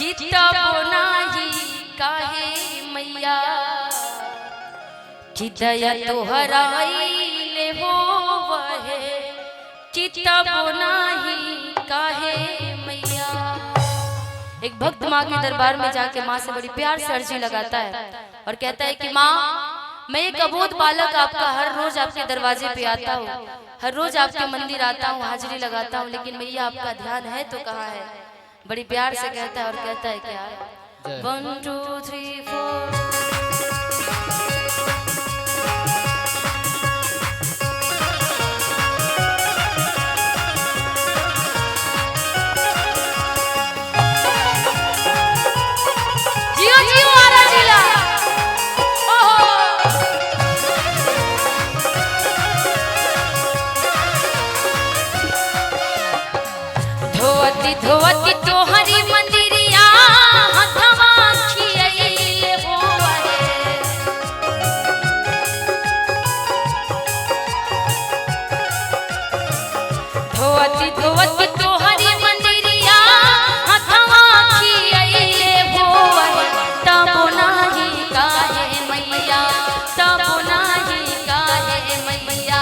चितबोनाही काहे मैया चिदया तोहराइले हो वहे चितबोनाही काहे मैया। एक भक्त माँ के दरबार में जाके माँ से बड़ी प्यार से अर्जी लगाता है और कहता है कि माँ मैं एक अबोध बालक आपका हर रोज आपके दरवाजे पे आता हूँ, हर रोज आपके मंदिर आता हूँ, हाजिरी लगाता हूँ, लेकिन मैया आपका ध्यान है तो कहाँ है। बड़ी प्यार से कहता है और कहता है क्या 1 2 3 4 जियो जियो आरा जिला धोवती धोवती तोहरी मंदिरिया हथवा खियैले होवे धोवती धोवती तोहरी मंदिरिया हथवा खियैले होवे तबो नाही काहे मैया तबो नाही काहे मैया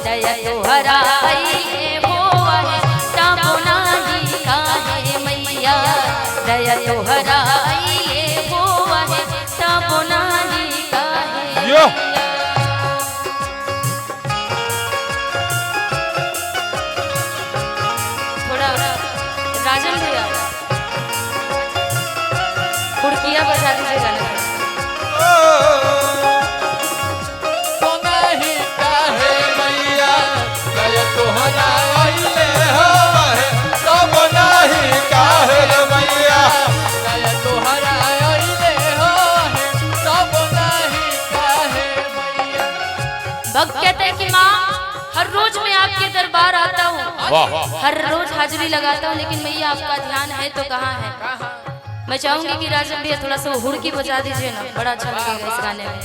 दया तोहरा दया तोहरा ये होवा है तबो नाही काहे। थोड़ा राजन भैया हुड़किया बजा दीजिए गाने में। तो नहीं काहे मैया दया तोहरा ये होवा है तबो नहीं काहे मैया दया तोहरा ये हो है तबो नहीं काहे मैया। भक्त कहते हैं कि माँ हर रोज मैं आपके दरबार आता हूँ, हर रोज हाजिरी लगाता हूँ, लेकिन मैया आपका ध्यान है तो कहाँ है। मैं चाहूंगी कि राजन भैया थोड़ा सा हुड़की बजा दीजिए ना, बड़ा अच्छा लगेगा इस गाने में।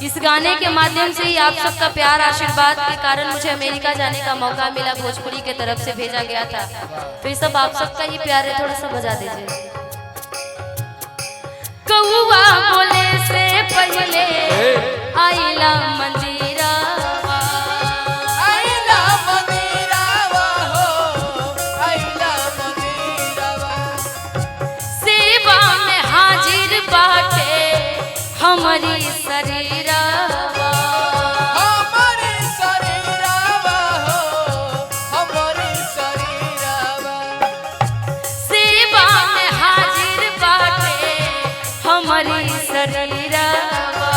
इस गाने के माध्यम से ही आप सबका प्यार आशीर्वाद के कारण मुझे अमेरिका जाने का मौका मिला, भोजपुरी के तरफ से भेजा गया था, तो ये सब आप सबका ही प्यार है। थोड़ा सा बजा दीजिए। कौआ बोले से पहले आइला मंदिरावा आइला मंदिरावा हो आइला मंदिरावा सेवा में हाजिर बाटे हमारी शरीरावा हमारे शरीरावा हो हमारे शरीरावा सेवा में हाजिर बाटे हमारी शरीरावा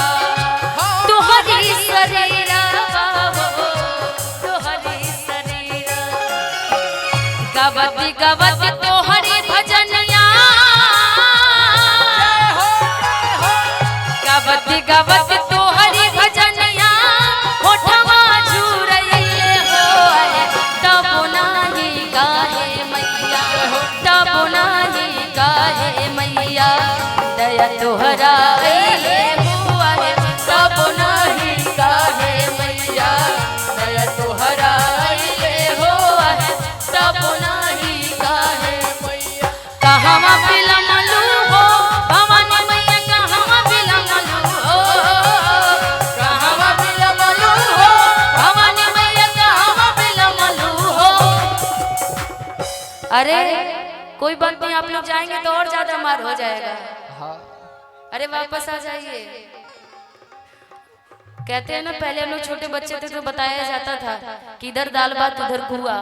तोहरी शरीरावा हो तोहरी शरीरावा गवती गवती तोहरी भजनिया गवती गवती तोहरी भजनिया होठवा झुरैले होए तबो नाही काहे मैया तबो नाही काहे मैया दया तोहरा ये हुआ है तबो नाही काहे मैया दया तोहरा ये हुआ है तबो नाही काहे मैया कहवा बिलमलू हो भवानी मैया कहवा बिलमलू हो कहवा बिलमलू हो भवानी मैया कहवा बिलमलू हो। अरे कोई बात नहीं, आप लोग जाएंगे तो और ज्यादा मार हो जाएगा। अरे वापस आ जाइए। कहते हैं ना पहले हम लोग छोटे बच्चे थे तो बताया जाता था कि इधर दाल भात उधर कुआ,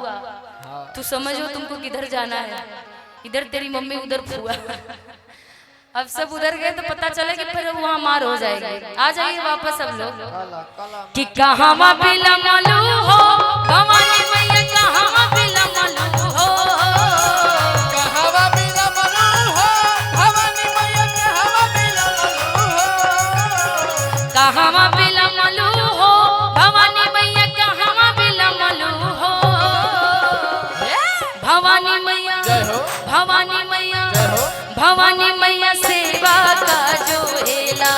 तू समझो तुमको किधर जाना है, इधर तेरी मम्मी उधर फुआ। अब सब उधर गए तो पता चले कि फिर वहाँ मार हो जाएगी। आ जाइए वापस सब लोग कि कहाँ बिलमलू हो भवानी मैया कहाँ बिलमलू हो कहवा बिलमलू हो भवानी मैया कहवा बिलमलू हो कहाँ बिलमलू हो भवानी मैया कहाँ बिलमलू हो भवानी मैया जय हो भवानी मैया जय हो भवानी मैया सेवा का जो हेला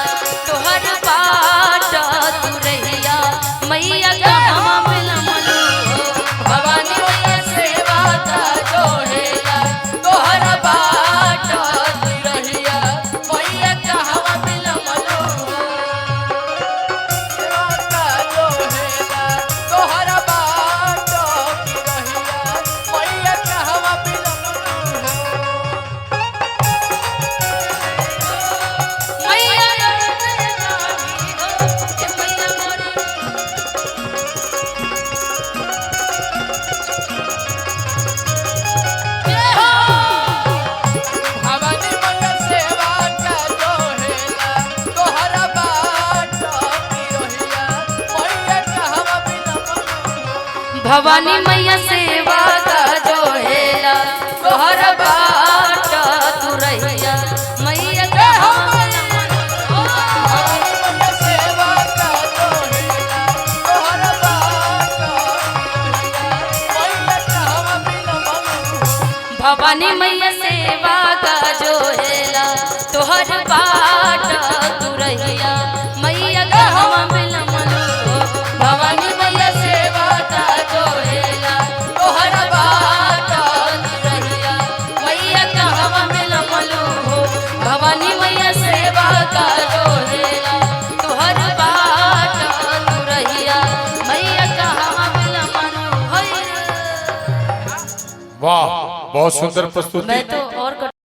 तोहर बाट तू रहिया मैया कहाँ बिलमलू हो भवानी मैया सेवा का जो हेला तोहर बाट तू रहिया मैया का हम सेवा का जो हेला तोहर बाट मैया कहवा बिलमलू भवानी मैया सेवा का जो हेला तोहर बाट तू रहिया मैया का हम बिलमलू भवानी मैया सेवा का जो हेला तोहर बाट तू रहिया मैया का हम बिलमलू भवानी मैया सेवा का जो हेला तोहर बाट तू रहिया मैया का हम बिलमलू। वाह, बहुत सुंदर प्रस्तुति। मैं तो